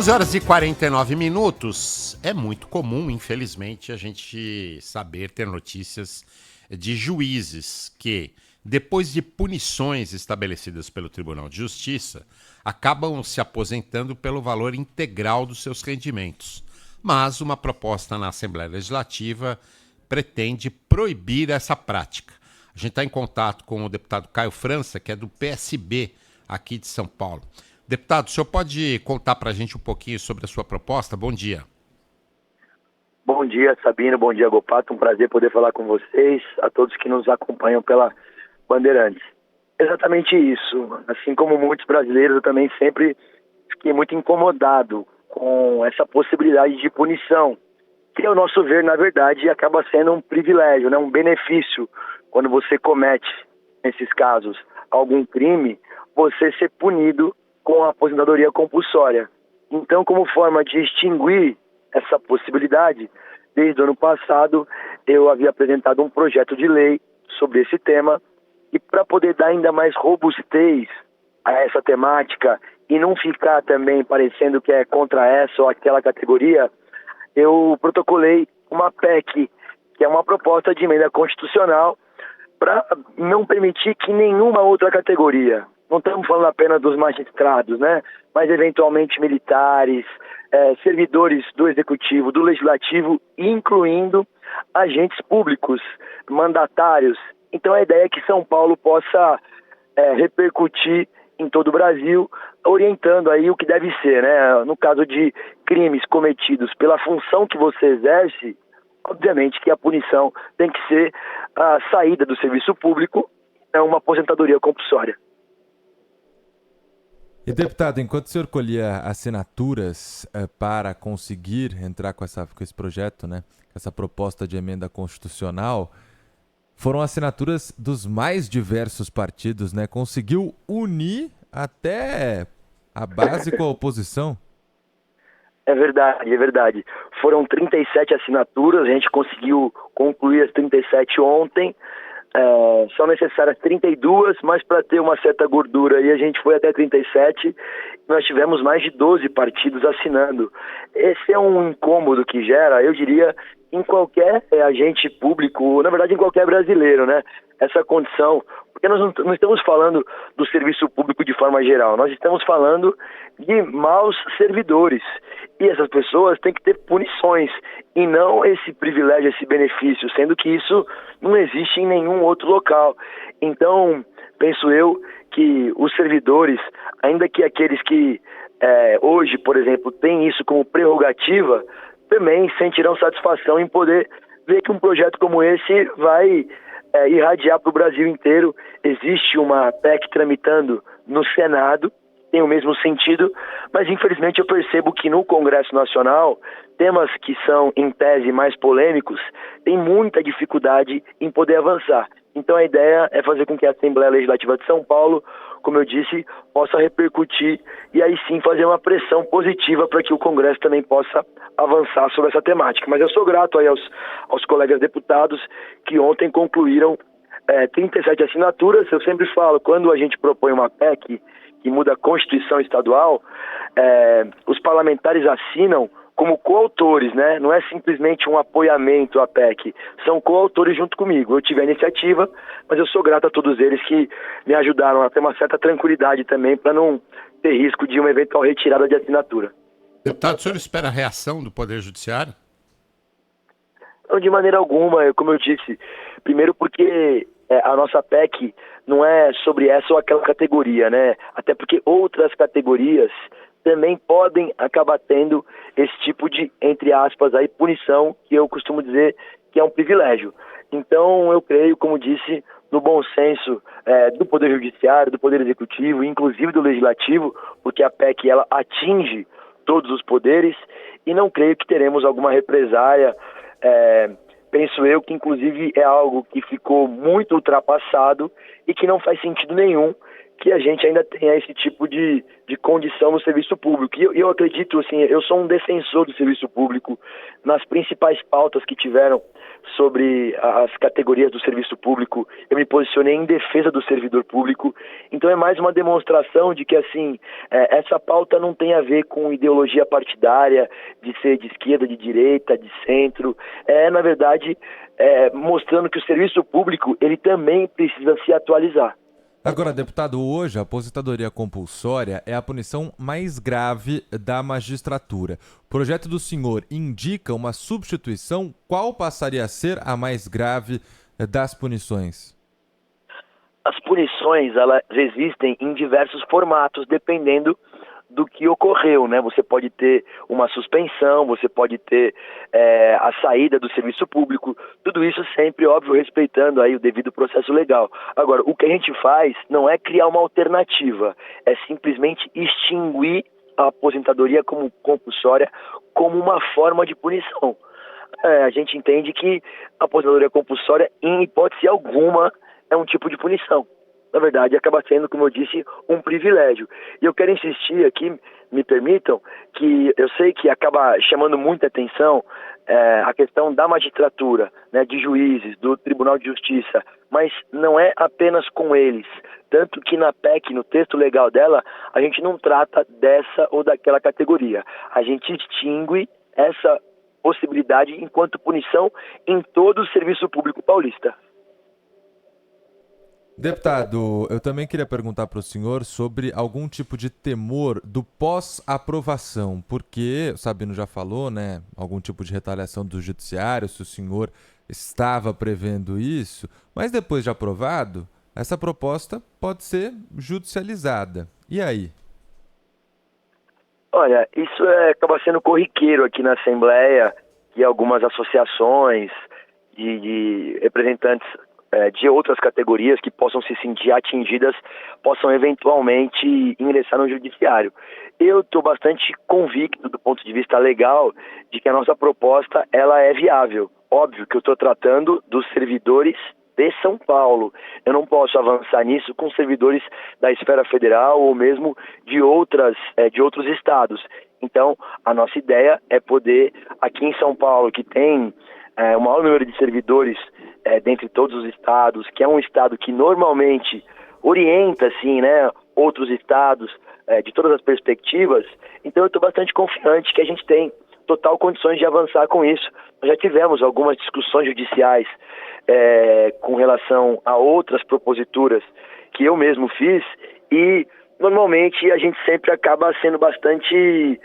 11h49. É muito comum, infelizmente, a gente saber ter notícias de juízes que, depois de punições estabelecidas pelo Tribunal de Justiça, acabam se aposentando pelo valor integral dos seus rendimentos. Mas uma proposta na Assembleia Legislativa pretende proibir essa prática. A gente está em contato com o deputado Caio França, que é do PSB aqui de São Paulo. Deputado, o senhor pode contar para a gente um pouquinho sobre a sua proposta? Bom dia. Bom dia, Sabino. Bom dia, Gopato. Um prazer poder falar com vocês, a todos que nos acompanham pela Bandeirantes. Exatamente isso. Assim como muitos brasileiros, eu também sempre fiquei muito incomodado com essa possibilidade de punição, que, ao nosso ver, na verdade, acaba sendo um privilégio, né? Um benefício quando você comete, nesses casos, algum crime, você ser punido com a aposentadoria compulsória. Então, como forma de extinguir essa possibilidade, desde o ano passado eu havia apresentado um projeto de lei sobre esse tema, e para poder dar ainda mais robustez a essa temática e não ficar também parecendo que é contra essa ou aquela categoria, eu protocolei uma PEC, que é uma proposta de emenda constitucional para não permitir que nenhuma outra categoria, não estamos falando apenas dos magistrados, né? Mas eventualmente militares, servidores do Executivo, do Legislativo, incluindo agentes públicos, mandatários. Então a ideia é que São Paulo possa repercutir em todo o Brasil, orientando aí o que deve ser, né? No caso de crimes cometidos pela função que você exerce, obviamente que a punição tem que ser a saída do serviço público, uma aposentadoria compulsória. E, deputado, enquanto o senhor colhia assinaturas para conseguir entrar com esse projeto, né, essa proposta de emenda constitucional, foram assinaturas dos mais diversos partidos, né? Conseguiu unir até a base com a oposição? É verdade, é verdade. Foram 37 assinaturas, a gente conseguiu concluir as 37 ontem. São necessárias 32, mas para ter uma certa gordura aí a gente foi até 37. Nós tivemos mais de 12 partidos assinando. Esse é um incômodo que gera, eu diria, em qualquer agente público, na verdade em qualquer brasileiro, né? Essa condição, porque nós não estamos falando do serviço público de forma geral, nós estamos falando de maus servidores. E essas pessoas têm que ter punições e não esse privilégio, esse benefício, sendo que isso não existe em nenhum outro local. Então, penso eu que os servidores, ainda que aqueles que hoje, por exemplo, têm isso como prerrogativa, também sentirão satisfação em poder ver que um projeto como esse vai irradiar para o Brasil inteiro. Existe uma PEC tramitando no Senado, tem o mesmo sentido, mas infelizmente eu percebo que no Congresso Nacional, temas que são em tese mais polêmicos, tem muita dificuldade em poder avançar. Então a ideia é fazer com que a Assembleia Legislativa de São Paulo, como eu disse, possa repercutir e aí sim fazer uma pressão positiva para que o Congresso também possa avançar sobre essa temática. Mas eu sou grato aí aos colegas deputados que ontem concluíram 37 assinaturas. Eu sempre falo, quando a gente propõe uma PEC que muda a Constituição Estadual, os parlamentares assinam como coautores, né? Não é simplesmente um apoiamento à PEC, são coautores junto comigo. Eu tive a iniciativa, mas eu sou grato a todos eles que me ajudaram a ter uma certa tranquilidade também para não ter risco de uma eventual retirada de assinatura. Deputado, o senhor espera a reação do Poder Judiciário? Não, de maneira alguma, como eu disse. Primeiro porque a nossa PEC não é sobre essa ou aquela categoria, né? Até porque outras categorias também podem acabar tendo esse tipo de, entre aspas, aí, punição, que eu costumo dizer que é um privilégio. Então, eu creio, como disse, no bom senso do Poder Judiciário, do Poder Executivo, inclusive do Legislativo, porque a PEC ela atinge todos os poderes, e não creio que teremos alguma represália. Penso eu que, inclusive, é algo que ficou muito ultrapassado e que não faz sentido nenhum que a gente ainda tenha esse tipo de condição no serviço público. E eu acredito, assim, eu sou um defensor do serviço público. Nas principais pautas que tiveram sobre as categorias do serviço público, eu me posicionei em defesa do servidor público. Então é mais uma demonstração de que, assim, essa pauta não tem a ver com ideologia partidária, de ser de esquerda, de direita, de centro. Na verdade, mostrando que o serviço público, ele também precisa se atualizar. Agora, deputado, hoje a aposentadoria compulsória é a punição mais grave da magistratura. O projeto do senhor indica uma substituição. Qual passaria a ser a mais grave das punições? As punições, elas existem em diversos formatos, dependendo do que ocorreu, né? Você pode ter uma suspensão, você pode ter a saída do serviço público, tudo isso sempre, óbvio, respeitando aí o devido processo legal. Agora, o que a gente faz não é criar uma alternativa, é simplesmente extinguir a aposentadoria como compulsória como uma forma de punição. A gente entende que a aposentadoria compulsória, em hipótese alguma, é um tipo de punição. Na verdade, acaba sendo, como eu disse, um privilégio. E eu quero insistir aqui, me permitam, que eu sei que acaba chamando muita atenção a questão da magistratura, né, de juízes, do Tribunal de Justiça, mas não é apenas com eles. Tanto que na PEC, no texto legal dela, a gente não trata dessa ou daquela categoria. A gente extingue essa possibilidade enquanto punição em todo o serviço público paulista. Deputado, eu também queria perguntar para o senhor sobre algum tipo de temor do pós-aprovação, porque o Sabino já falou, né, algum tipo de retaliação do judiciário, se o senhor estava prevendo isso, mas depois de aprovado, essa proposta pode ser judicializada. E aí? Olha, isso acaba sendo corriqueiro aqui na Assembleia, que algumas associações de representantes de outras categorias que possam se sentir atingidas, possam eventualmente ingressar no judiciário. Eu estou bastante convicto do ponto de vista legal de que a nossa proposta ela é viável. Óbvio que eu estou tratando dos servidores de São Paulo. Eu não posso avançar nisso com servidores da esfera federal ou mesmo de outros estados. Então, a nossa ideia é poder, aqui em São Paulo, que tem o maior número de servidores dentre todos os estados, que é um estado que normalmente orienta, assim, né, outros estados de todas as perspectivas. Então eu estou bastante confiante que a gente tem total condições de avançar com isso. Nós já tivemos algumas discussões judiciais com relação a outras proposituras que eu mesmo fiz e normalmente a gente sempre acaba sendo bastante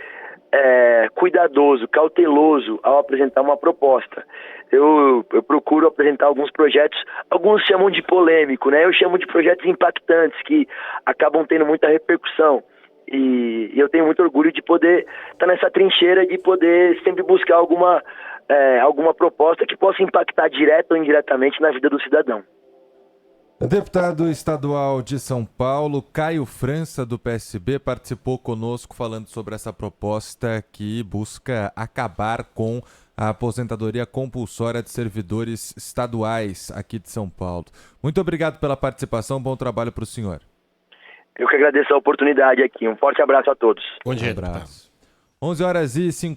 cuidadoso, cauteloso ao apresentar uma proposta. Eu procuro apresentar alguns projetos, alguns chamam de polêmico, né? Eu chamo de projetos impactantes, que acabam tendo muita repercussão. E eu tenho muito orgulho de poder estar nessa trincheira, de poder sempre buscar alguma proposta que possa impactar direta ou indiretamente na vida do cidadão. Deputado estadual de São Paulo, Caio França, do PSB, participou conosco falando sobre essa proposta que busca acabar com a aposentadoria compulsória de servidores estaduais aqui de São Paulo. Muito obrigado pela participação, bom trabalho para o senhor. Eu que agradeço a oportunidade aqui. Um forte abraço a todos. Bom dia, abraço. 11h50.